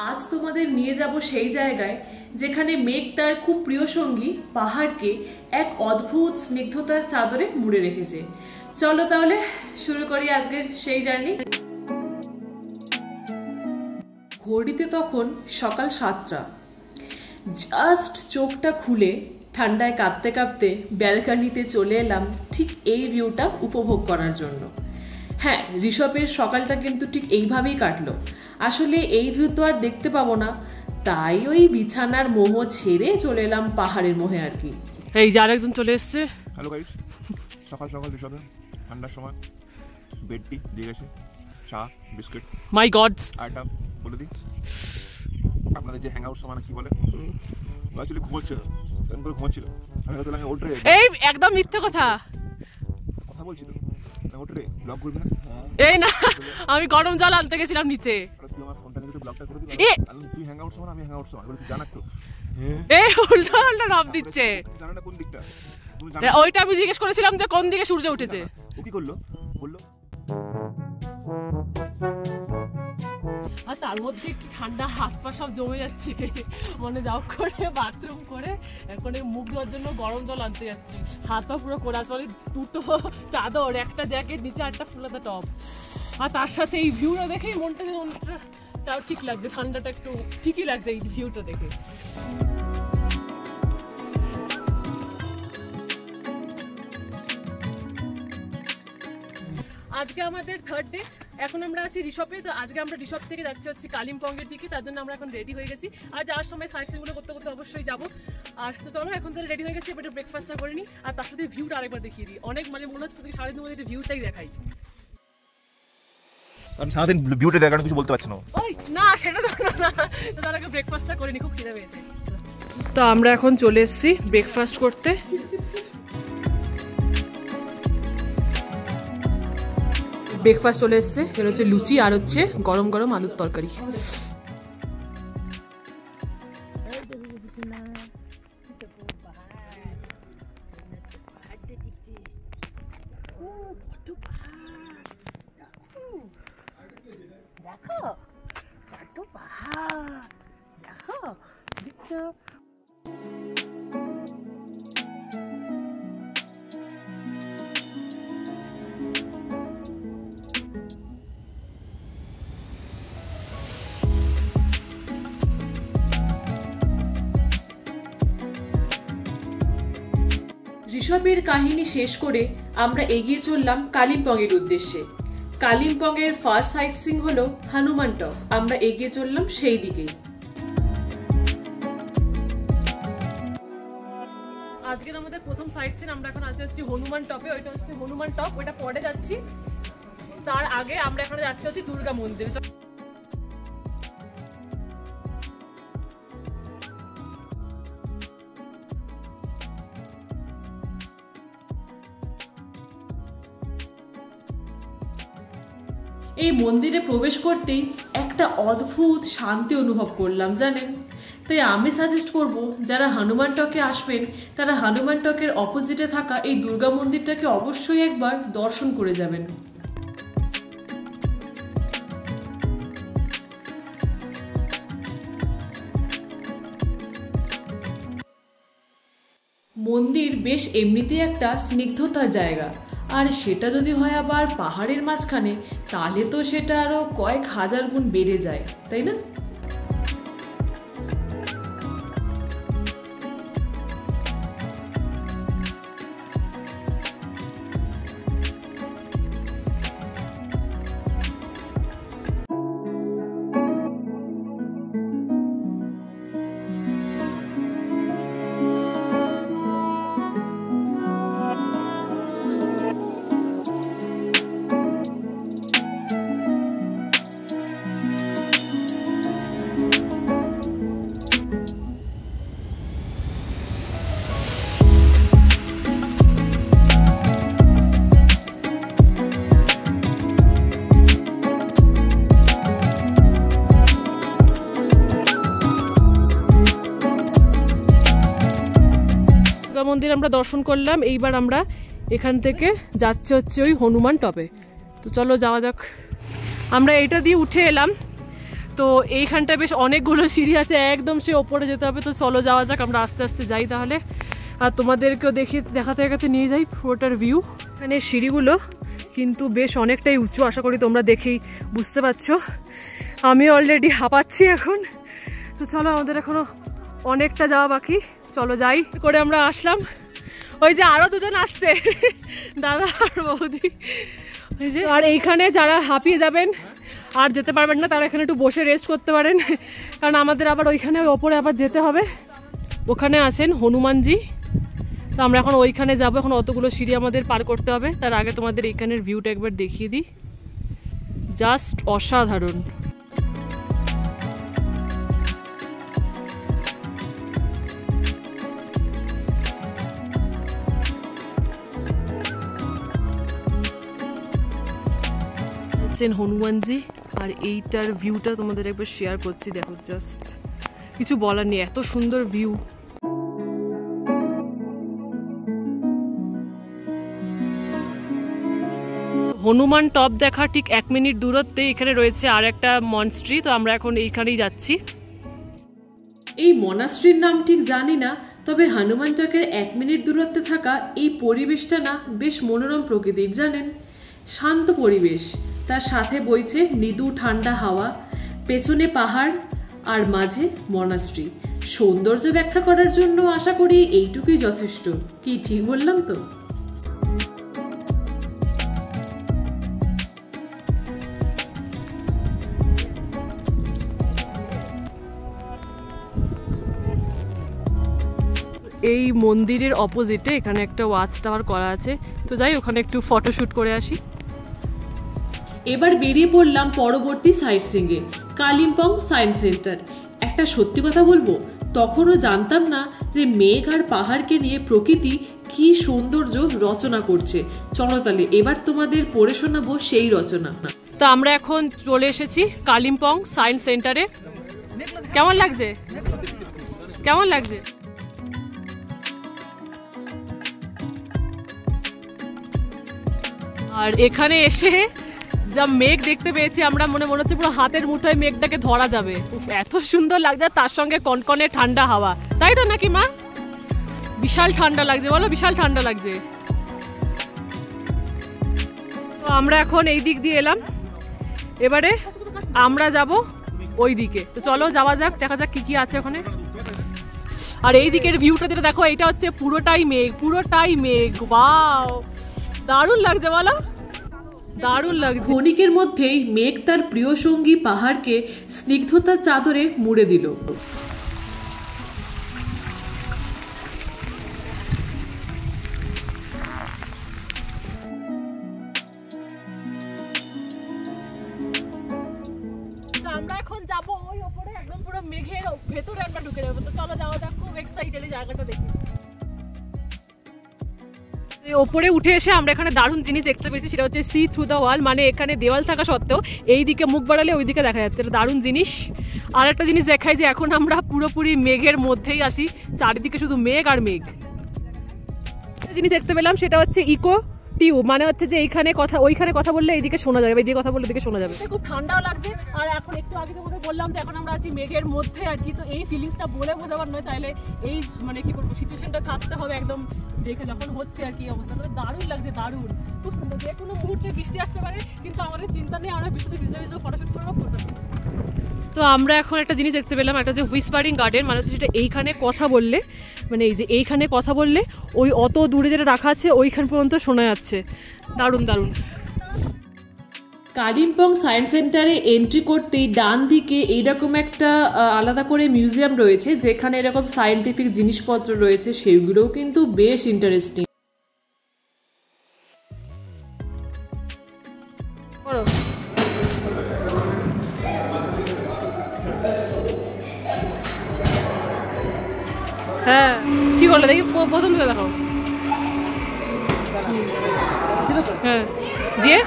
আজ তোমাদের নিয়ে যাব সেই জায়গায় যেখানে মেঘ তার খুব প্রিয় সঙ্গী পাহাড়কে এক অদ্ভুত স্নিগ্ধতার চাদরে মুড়ে রেখেছে। চলো তাহলে শুরু করি আজকের সেই জার্নি। ঘড়িতে তখন সকাল 7টা। জাস্ট চোখটা খুলে ঠান্ডায় কাঁপতে কাঁপতে ব্যালকনিতে চলে এলাম ঠিক এই ভিউটা উপভোগ করার জন্য। হ্যাঁ, ঋষভের সকালটা কিন্তু ঠিক এইভাবেই কাটলো। আসলে এই ভিউ তো আর দেখতে পাবো না, তাই ওই বিছানার মোহ ছেড়ে চলে এলাম পাহাড়ের মোহে আর কি। এই যে আরেকজন চলে এসছে। হ্যালো গাইস, সকাল সকাল ঋষভে ঠান্ডার সময় বেড টি দিয়ে গেছে, চা বিস্কিট। মাই গডস, আইটা বলে দিই আপনাদের যে হ্যাং আউট সমানে কি বলে, অ্যাকচুয়ালি ঘুমোচ্ছে, কেমন করে ঘুমোচ্ছিল, আমি হয়তো লাগে ওঠে। এই একদম মিথ্যে কথা বলছিল, ওঠে ব্লগ করবি না। এই না, আমি গরম জল আনতে গেছিলাম নিচে। তুই আমার ফোনটা নিয়ে ব্লগটা করে দিবি। তুই হ্যাং আউট সমান, আমি হ্যাং আউট সমান, তুই জানা তো। এই উল্টো উল্টো রব দিচ্ছে, জানা না কোন দিকটা। ওইটা আমি জিজ্ঞেস করেছিলাম যে কোন দিকে সূর্য উঠেছে। ও কি করলো বললো, আর তার মধ্যে কি ঠান্ডা, হাত পা সব জমে যাচ্ছে, মনে যাও করে বাথরুম করে এখন মুখ ধোয়ার জন্য গরম জল আনতে যাচ্ছি। হাত পা পুরো কোরা চলে, দুটো চাদর, একটা জ্যাকেট, নিচে একটা ফুলাতে টপ, আর তার সাথে এই ভিউটা দেখেই মনটা তাও ঠিক লাগছে, ঠান্ডাটা একটু ঠিকই লাগছে এই ভিউটা দেখে। আজকে আমাদের থার্ড ডে, এখন আমরা আছি ঋষভে। তো আজকে আমরা ঋষভ থেকে যাচ্ছি হচ্ছে কালিম্পংয়ের দিকে, তার জন্য আমরা এখন রেডি হয়ে গেছি। আর যাওয়ার সময় সাইট সিনগুলো করতে করতে অবশ্যই যাবো। আর তো চলো এখন তাহলে রেডি হয়ে গেছি, এবার ব্রেকফাস্টটা করে নিই, আর তার সাথে ভিউটা আরেকবার দেখিয়ে দিই। অনেক মানে মনে হচ্ছে যে সারাদিন মধ্যে ভিউটাই দেখাই, কারণ সারাদিন ভিউটা দেখানো কিছু বলতে পারছি না। ওই না, সেটা তো না, তো তার আগে ব্রেকফাস্টটা করে নিই, খুব খিদে পেয়েছে। তো আমরা এখন চলে এসেছি ব্রেকফাস্ট করতে। ব্রেকফাস্ট চলে এসছে, এটা হচ্ছে লুচি আর হচ্ছে গরম গরম আলুর তরকারি। ঋষভের কাহিনী শেষ করে আমরা এগিয়ে চললাম কালিম্পংয়ের উদ্দেশ্যে। কালিম্পংয়ের ফার্স্ট সাইট সিং হলো হনুমান টপ, আমরা এগিয়ে চললাম সেই দিকেই। আজকের আমাদের প্রথম সাইট সিন, আমরা এখন আছি হচ্ছে হনুমান টপে। ওইটা হচ্ছে হনুমান টপ, ওইটা পরে যাচ্ছি। তার আগে আমরা এখন যাচ্ছি হচ্ছে দুর্গা মন্দিরে। এই মন্দিরে প্রবেশ করতেই একটা অদ্ভুত শান্তি অনুভব করলাম জানেন। তাই আমি সাজেস্ট করব যারা হনুমান টকে আসবেন তারা হনুমান টকের অপোজিটে থাকা এই দুর্গা মন্দিরটাকে অবশ্যই একবার দর্শন করে যাবেন। মন্দির বেশ এমনিতেই একটা স্নিগ্ধতার জায়গা, আর সেটা যদি হয় আবার পাহাড়ের মাঝখানে, তাহলে তো সেটা আরো কয়েক হাজার গুণ বেড়ে যায়, তাই না? মন্দির আমরা দর্শন করলাম, এইবার আমরা এখান থেকে যাচ্ছে হচ্ছে ওই হনুমান টপে। তো চলো যাওয়া যাক। আমরা এটা দিয়ে উঠে এলাম, তো এইখানটায় বেশ অনেকগুলো সিঁড়ি আছে, একদম সে ওপরে যেতে হবে। তো চলো যাওয়া যাক, আমরা আস্তে আস্তে যাই তাহলে, আর তোমাদেরকেও দেখাতে দেখাতে নিয়ে যাই পুরোটার ভিউ। এখানে সিঁড়িগুলো কিন্তু বেশ অনেকটাই উঁচু, আশা করি তোমরা দেখেই বুঝতে পারছো। আমি অলরেডি হাঁপাচ্ছি এখন। তো চলো, আমাদের এখনো অনেকটা যাওয়া বাকি, চলো যাই করে। আমরা আসলাম, ওই যে আরো দুজন আসছে, দাদা আর বৌদি। ওই যে, আর এইখানে যারা হাঁপিয়ে যাবেন আর যেতে পারবেন না তারা এখানে একটু বসে রেস্ট করতে পারেন, কারণ আমাদের আবার ওইখানে ওপরে আবার যেতে হবে। ওখানে আছেন হনুমানজি, তো আমরা এখন ওইখানে যাবো। এখন অতগুলো সিঁড়ি আমাদের পার করতে হবে। তার আগে তোমাদের এইখানের ভিউটা একবার দেখিয়ে দিই, জাস্ট অসাধারণ। হনুমানজি, আর এইটার ভিউটা তোমাদের একবার শেয়ার করছি, দেখো জাস্ট কিছু বলার নেই, এত সুন্দর ভিউ। হনুমান টপ দেখা ঠিক 1 মিনিট দূরত্বে এখানে রয়েছে আর একটা মনস্ট্রি। তো আমরা এখন এইখানেই যাচ্ছি। এই মনাস্ট্রির নাম ঠিক জানি না, তবে হনুমান টকের 1 মিনিট দূরত্বে থাকা এই পরিবেশটা না বেশ মনোরম প্রকৃতির, জানেন, শান্ত পরিবেশ, তার সাথে বইছে মৃদু ঠান্ডা হাওয়া, পেছনে পাহাড় আর মাঝে মনাস্ট্রি। সৌন্দর্য ব্যাখ্যা করার জন্য আশা করি এইটুকুই যথেষ্ট। কি ঠিক বললাম তো? এই মন্দিরের অপোজিটে এখানে একটা ওয়াচ টাওয়ার করা আছে, তো যাই ওখানে একটু ফটোশুট করে আসি। এবার বেরিয়ে পড়লাম পরবর্তী সাইট সিইংয়ে, কালিম্পং সায়েন্স সেন্টার। একটা সত্যি কথা বলবো, তখনও জানতাম না যে মেঘ আর পাহাড়কে নিয়ে প্রকৃতি কি সৌন্দর্য রচনা করছে। চলো তাহলে এবার তোমাদের পড়ে শোনাবো সেই রচনা। তো আমরা এখন চলে এসেছি কালিম্পং সায়েন্স সেন্টারে। কেমন লাগছে? কেমন লাগছে? আর এখানে এসে যা মেঘ দেখতে পেয়েছি আমরা, মনে হচ্ছে পুরো হাতের মুঠোয় মেঘটাকে ধরা যাবে। এত সুন্দর লাগছে, তার সঙ্গে কনকনে ঠান্ডা হাওয়া, তাই তো নাকি মা? বিশাল ঠান্ডা লাগছে, বলো বিশাল ঠান্ডা লাগছে। তো আমরা এখন এই দিক দিয়ে এলাম, এবারে আমরা যাব ওই দিকে। তো চলো যাওয়া যাক, দেখা যাক কি কি আছে ওখানে। আর এই দিকের ভিউটা যেটা দেখো, এটা হচ্ছে পুরোটাই মেঘ, পুরোটাই মেঘ। ওয়াও, দারুণ লাগছে বলো, দারুণ লাগছে। ক্ষণিকের মধ্যেই মেঘ তার প্রিয় সঙ্গী পাহাড়কে স্নিগ্ধতার চাদরে মুড়ে দিল। আমরা এখন যাব ওই উপরে, একদম পুরো মেঘের ভেতরে আমরা ঢুকে যাবো। তো চলো যাওয়া যাক, খুব এক্সাইটেড এই জায়গাটা দেখি। ওপরে উঠে এসে আমরা এখানে দারুণ জিনিস দেখতে পেয়েছি, সেটা হচ্ছে সি থ্রু দ্য ওয়াল, মানে এখানে দেওয়াল থাকা সত্ত্বেও এই দিকে মুখ বাড়ালে ওই দিকে দেখা যাচ্ছে, এটা দারুণ জিনিস। আর একটা জিনিস দেখায় যে এখন আমরা পুরোপুরি মেঘের মধ্যেই আছি, চারিদিকে শুধু মেঘ আর মেঘ। একটা জিনিস দেখতে পেলাম, সেটা হচ্ছে ইকো টিউব, মানে হচ্ছে যে এইখানে কথা ওইখানে কথা বললে এইদিকে শোনা যাবে, এইদিকে কথা বললে এদিকে শোনা যাবে। খুব ঠান্ডাও লাগছে। আর এখন একটু আগে তোমাকে বললাম যে এখন আমরা আছি মেঘের মধ্যে আর কি। তো এই ফিলিংসটা বলে বোঝাবার নয়, চাইলে এই মানে কি বলবো সিচুয়েশনটা থাকতে হবে একদম দেখে যখন হচ্ছে আর কি অবস্থা। দারুণ লাগছে, দারুণ, খুব সুন্দর। যে কোনো মুহূর্তে বৃষ্টি আসতে পারে, কিন্তু আমাদের চিন্তা নেই, আমরা বৃষ্টিতে ভিজে ভিজে ফটোশুট করবো। তো আমরা এখন একটা জিনিস দেখতে পেলাম, একটা হচ্ছে হুইসপারিং গার্ডেন, মানে হচ্ছে যেটা এইখানে কথা বললে, মানে এই যে এইখানে কথা বললে ওই অত দূরে যেটা রাখা আছে ওইখান পর্যন্ত শোনা যাচ্ছে। দারুণ দারুণ। কালিম্পং সায়েন্স সেন্টারে এন্ট্রি করতেই ডান দিকে এইরকম একটা আলাদা করে মিউজিয়াম রয়েছে, যেখানে এরকম সায়েন্টিফিক জিনিসপত্র রয়েছে, সেগুলোও কিন্তু বেশ ইন্টারেস্টিং। হ্যাঁ, কি করলে দেখি, প্রথম থেকে দেখাও। হ্যাঁ, দিয়ে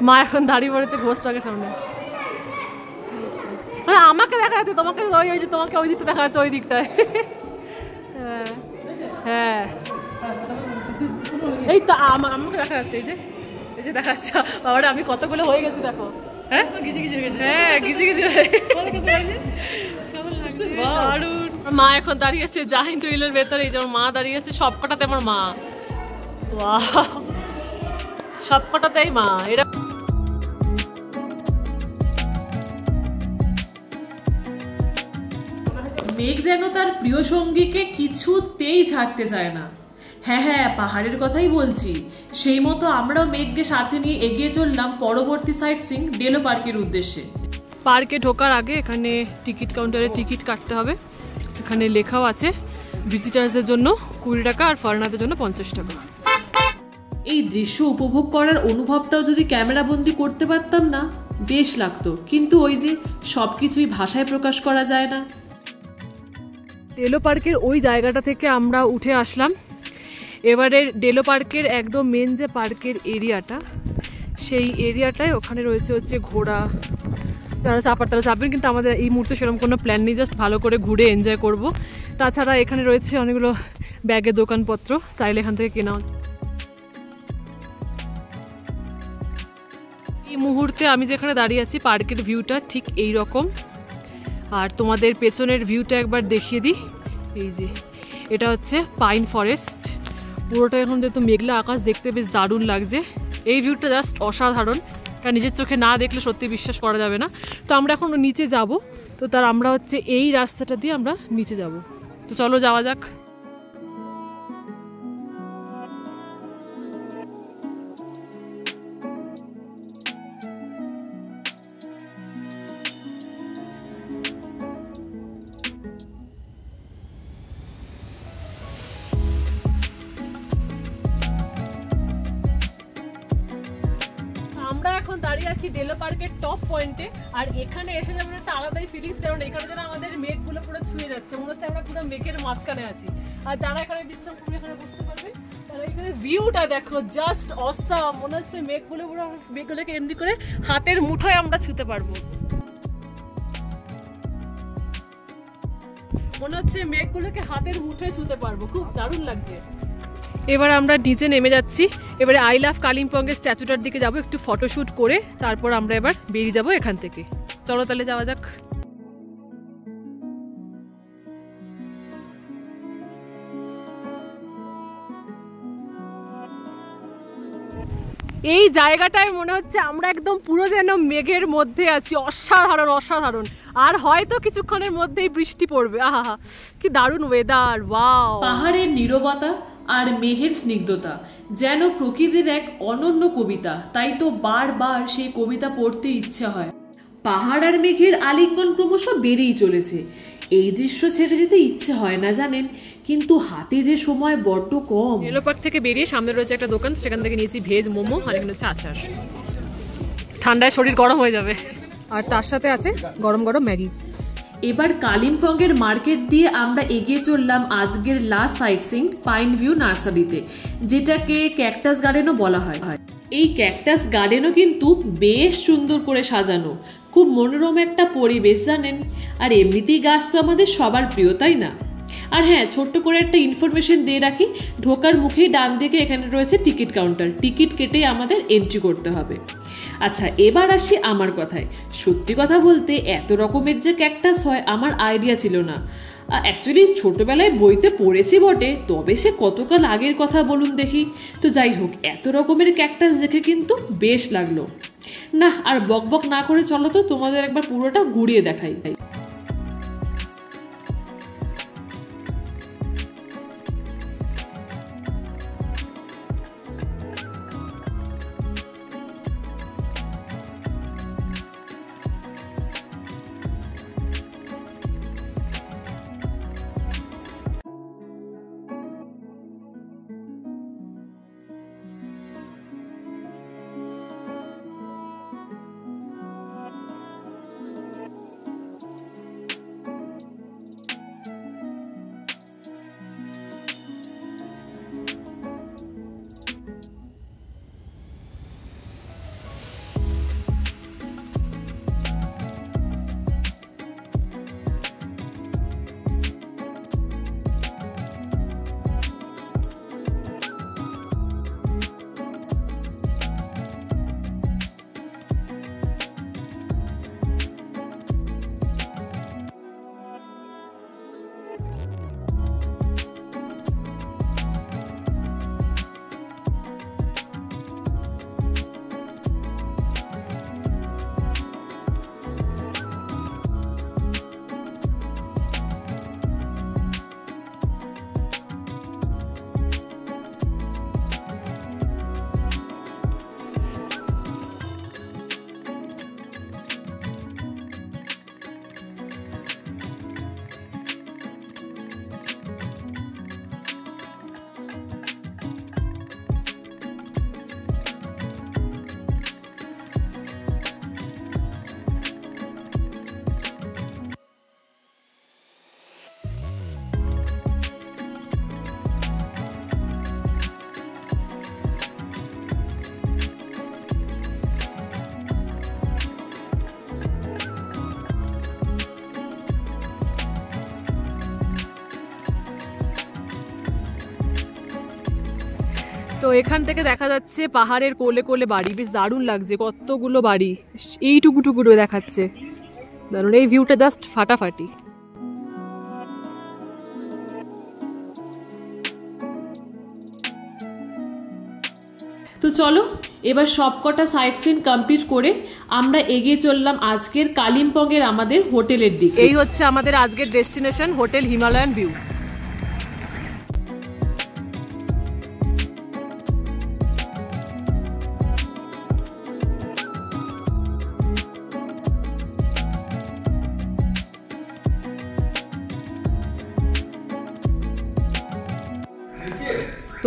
মা এখন দাঁড়িয়ে পড়েছে ঘোষটাকের সামনে। মানে আমাকে দেখা যাচ্ছে, তোমাকে ওই যে তোমাকে ওই দিকটা দেখা যাচ্ছে, ওই দিকটায়। হ্যাঁ হ্যাঁ, এই তো আমাকে দেখা যাচ্ছে, এই যে দেখা যাচ্ছে বাবাটা, আমি কতগুলো হয়ে গেছি দেখো। হ্যাঁ গিজি মা এখন দাঁড়িয়েছে জাহিন টুইলের ভেতরে, এই যে আমার মা দাঁড়িয়েছে, সবকটাতে আমার মা, সবকটাতেই মা। এরা মেঘ যেন তার প্রিয় সঙ্গীকে কিছুতেই ছাড়তে চায় না। হ্যাঁ, পাহাড়ের কথাই বলছি। সেই মতো আমরাও মেঘকে সাথে নিয়ে এগিয়ে চললাম পরবর্তী সাইট সিং ডেলো পার্কের উদ্দেশ্যে। পার্কে ঢোকার আগে এখানে টিকিট কাউন্টারে টিকিট কাটতে হবে। এখানে লেখাও আছে ভিজিটার্সদের জন্য 20 টাকা আর ফরেনারদের জন্য 50 টাকা। এই দৃশ্য উপভোগ করার অনুভবটাও যদি ক্যামেরাবন্দি করতে পারতাম না বেশ লাগতো, কিন্তু ওই যে সবকিছুই ভাষায় প্রকাশ করা যায় না। ডেলো পার্কের ওই জায়গাটা থেকে আমরা উঠে আসলাম। এবারে ডেলো পার্কের একদম মেন যে পার্কের এরিয়াটা, সেই এরিয়াটায় ওখানে রয়েছে হচ্ছে ঘোড়া, যারা চাপার তারা চাপবেন, কিন্তু আমাদের এই মুহূর্তে সেরকম কোনো প্ল্যান নেই, জাস্ট ভালো করে ঘুরে এনজয় করব। তাছাড়া এখানে রয়েছে অনেকগুলো ব্যাগের দোকানপত্র, চাইলে এখান থেকে কেনা। এই মুহূর্তে আমি যেখানে দাঁড়িয়ে আছি পার্কের ভিউটা ঠিক এই রকম, আর তোমাদের পেছনের ভিউটা একবার দেখিয়ে দিই। এই যে এটা হচ্ছে পাইন ফরেস্ট, পুরোটা এখন যেহেতু মেঘলা আকাশ, দেখতে বেশ দারুণ লাগছে। এই ভিউটা জাস্ট অসাধারণ, কারণ নিজের চোখে না দেখলে সত্যি বিশ্বাস করা যাবে না। তো আমরা এখন নিচে যাব, তো আমরা হচ্ছে এই রাস্তাটা দিয়ে আমরা নিচে যাব। তো চলো যাওয়া যাক। এখন দাঁড়িয়ে আছি ডেলো পার্কের টপ পয়েন্টে, আর এখানে এসে যেমন একটা আলাদাই ফিলিংস, কারণ এখানে যেন আমাদের মেঘগুলো পুরো ছুঁয়ে যাচ্ছে, মনে হচ্ছে আমরা পুরো মেঘের মাঝখানে আছি। আর যারা এখানে বিশ্রাম করবে, এখানে বসতে পারবে, তারা এখানে ভিউটা দেখো, জাস্ট অসাম। মনে হচ্ছে মেঘগুলোকে এমনি করে হাতের মুঠোয় আমরা ছুঁতে পারবো, মনে হচ্ছে মেঘগুলোকে হাতের মুঠোয় ছুঁতে পারবো, খুব দারুণ লাগছে। এবার আমরা নিচে নেমে যাচ্ছি। এবারে আই লাভ কালিম্পংয়ের স্ট্যাচুটার দিকে যাব, একটু ফটোশ্যুট করে তারপর আমরা এবার বেরিয়ে যাব এখান থেকে। চলো তাহলে যাওয়া যাক। এই জায়গাটায় মনে হচ্ছে আমরা একদম পুরো যেন মেঘের মধ্যে আছি, অসাধারণ অসাধারণ। আর হয়তো কিছুক্ষণের মধ্যেই বৃষ্টি পড়বে। আহা, কি দারুণ ওয়েদার! ওয়াও! পাহাড়ের নীরবতা আর মেঘের স্নিগ্ধতা যেন প্রকৃতির এক অনন্য কবিতা, তাই তো বারবার সেই কবিতা পড়তে ইচ্ছে হয়। পাহাড় আর মেঘের আলিঙ্গন ক্রমশ বেড়েই চলেছে। এই দৃশ্য ছেড়ে যেতে ইচ্ছে হয় না জানেন, কিন্তু হাতে যে সময় বড্ড কম। ডেলো পার্ক থেকে বেরিয়ে সামনে রয়েছে একটা দোকান, সেখান থেকে নিয়েছি ভেজ মোমো, আর এখানে হচ্ছে আচার। ঠান্ডায় শরীর গরম হয়ে যাবে, আর তার সাথে আছে গরম গরম ম্যাগি। এবার কালিম্পংয়ের মার্কেট দিয়ে আমরা এগিয়ে চললাম আজকের last site Singh pine view নার্সারিতে, যেটাকে ক্যাকটাস গার্ডেনও বলা হয়। এই ক্যাকটাস গার্ডেনও কিন্তু বেশ সুন্দর করে সাজানো, খুব মনোরম একটা পরিবেশ জানেন। আর এমনিতেই গাছ তো আমাদের সবার প্রিয়, তাই না? আর হ্যাঁ, ছোট্ট করে একটা ইনফরমেশন দিয়ে রাখি, ঢোকার মুখেই ডান দিকে এখানে রয়েছে টিকিট কাউন্টার, টিকিট কেটেই আমাদের এন্ট্রি করতে হবে। আচ্ছা, এবার আসি আমার কথায়। সত্যি কথা বলতে এত রকমের যে ক্যাকটাস হয় আমার আইডিয়া ছিল না। অ্যাকচুয়ালি ছোটবেলায় বইতে পড়েছি বটে, তবে সে কতকাল আগের কথা বলুন দেখি। তো যাই হোক, এত রকমের ক্যাকটাস দেখে কিন্তু বেশ লাগলো। না আর বকবক না করে চলো তো তোমাদের একবার পুরোটা ঘুরিয়ে দেখাই। তো এখান থেকে দেখা যাচ্ছে পাহাড়ের কোলে কোলে বাড়ি, বেশ দারুণ লাগছে, কতগুলো বাড়ি এইটুকুটুকুটো দেখাচ্ছে, দারুণ এই ভিউটা জাস্ট ফাটাফাটি। তো চলো এবার সবকটা সাইট সিন কমপ্লিট করে আমরা এগিয়ে চললাম আজকের কালিম্পংয়ের আমাদের হোটেলের দিকে। এই হচ্ছে আমাদের আজকের ডেস্টিনেশন, হোটেল হিমালয়ান ভিউ।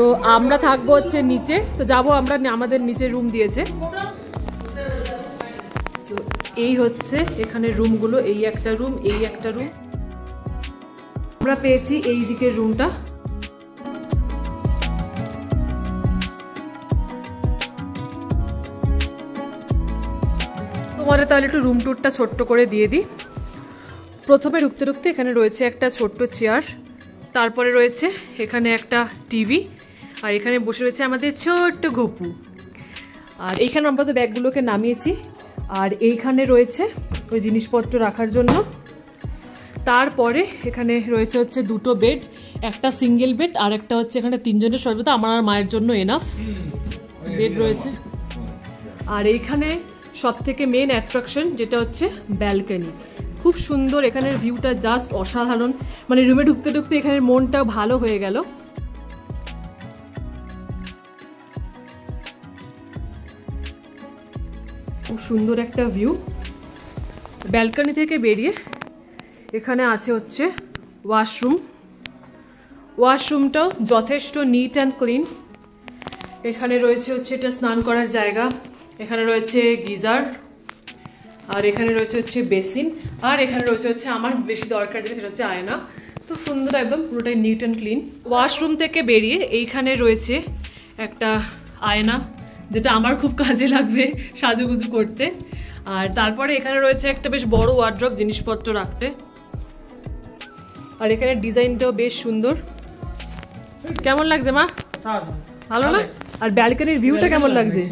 তো আমরা থাকবো হচ্ছে নিচে, তো যাবো আমরা, আমাদের নিচে রুম দিয়েছে। তো এই হচ্ছে এখানে রুমগুলো, এই একটা রুম, এই একটা রুম আমরা পেয়েছি, এই দিকের রুমটা। তোমাদের তাহলে একটু রুম ট্যুরটা ছোট্ট করে দিয়ে দিই। প্রথমে ঢুকতে ঢুকতে এখানে রয়েছে একটা ছোট্ট চেয়ার, তারপরে রয়েছে এখানে একটা টিভি, আর এখানে বসে রয়েছে আমাদের ছোট্ট গপু। আর এইখানে আমরা তো ব্যাগগুলোকে নামিয়েছি, আর এইখানে রয়েছে ওই জিনিসপত্র রাখার জন্য। তারপরে এখানে রয়েছে হচ্ছে দুটো বেড, একটা সিঙ্গেল বেড আর একটা হচ্ছে এখানে তিনজনের সর্বদা, আমার আর মায়ের জন্য এনাফ বেড রয়েছে। আর এইখানে সব থেকে মেন অ্যাট্রাকশন যেটা হচ্ছে ব্যালকনি, খুব সুন্দর, এখানের ভিউটা জাস্ট অসাধারণ, মানে রুমে ঢুকতে ঢুকতে এখানের মনটাও ভালো হয়ে গেল। খুব সুন্দর একটা ভিউ। ব্যালকনি থেকে বেরিয়ে এখানে আছে হচ্ছে ওয়াশরুম, ওয়াশরুমটাও যথেষ্ট নিট অ্যান্ড ক্লিন। এখানে রয়েছে হচ্ছে এটা স্নান করার জায়গা, এখানে রয়েছে গিজার, আর এখানে রয়েছে হচ্ছে বেসিন, আর এখানে রয়েছে হচ্ছে আমার বেশি দরকার যেটা সেটা হচ্ছে আয়না। তো সুন্দর একদম পুরোটাই নিট অ্যান্ড ক্লিন। ওয়াশরুম থেকে বেরিয়ে এইখানে রয়েছে একটা আয়না, যেটা আমার খুব কাজে লাগবে সাজুগুজু করতে। আর তারপরে এখানে রয়েছে একটা বেশ বড় ওয়ার্ড্রপ জিনিসপত্র রাখতে, আর এখানে ডিজাইনটাও বেশ সুন্দর। কেমন লাগছে মা? ভালো না? আর ব্যালকনির ভিউটা কেমন লাগছে?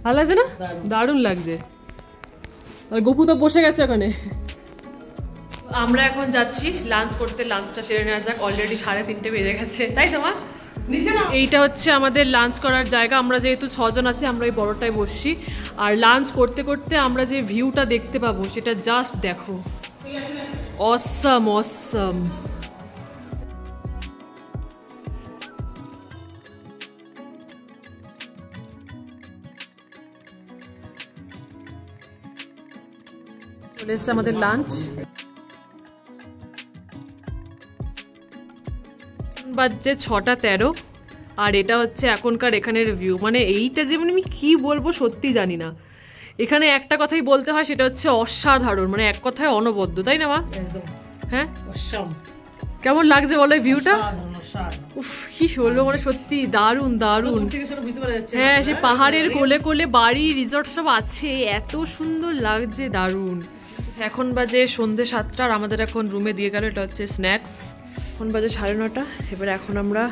ভালো লাগছে না? দারুণ লাগছে। আর গপু তো বসে গেছে ওখানে। আমরা এখন যাচ্ছি লাঞ্চ করতে, লাঞ্চটা সেরে নেওয়া যাক, অলরেডি 3:30 বেজে গেছে, তাই তো মা? এইটা হচ্ছে আমাদের লাঞ্চ করার জায়গা। আমরা যেহেতু 6 জন আছি, আমরা এই বড়টায় বসছি। আর লাঞ্চ করতে করতে আমরা যে ভিউটা দেখতে পাবো সেটা জাস্ট দেখো, অসাম অসাম। চলে এসছে আমাদের লাঞ্চ। বাজছে 6:13, আর এটা হচ্ছে এখনকার এখানের ভিউ। মানে এইটা যে মানে আমি কি বলবো সত্যি জানি না। এখানে একটা কথাই বলতে হয়, সেটা হচ্ছে অসাধারণ, মানে এক কথায় অনবদ্য, তাই না মা? হ্যাঁ, কেমন লাগছে বলো ভিউটা? উফ, কি বলবো, মানে সত্যি দারুণ দারুণ। হ্যাঁ, সেই পাহাড়ের কোলে কোলে বাড়ি, রিসর্ট সব আছে, এত সুন্দর লাগছে, দারুণ। এখন বাজে সন্ধ্যে 7টা, আর আমাদের এখন রুমে দিয়ে গেল, এটা হচ্ছে স্ন্যাক্স। এখন বাজে 9:30। এবার এখন আমরা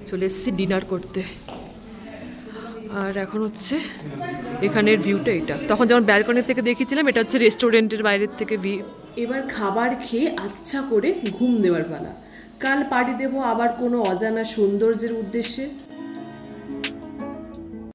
চলে এসেছি ডিনার করতে। আর এখন হচ্ছে এখানের ভিউটা এটা, তখন যেমন ব্যালকনি থেকে দেখেছিলাম, এটা হচ্ছে রেস্টুরেন্টের বাইরের থেকে ভিউ। এবার খাবার খেয়ে আচ্ছা করে ঘুম দেওয়ার পালা। কাল পাড়ি দেবো আবার কোনো অজানা সৌন্দর্যের উদ্দেশ্যে।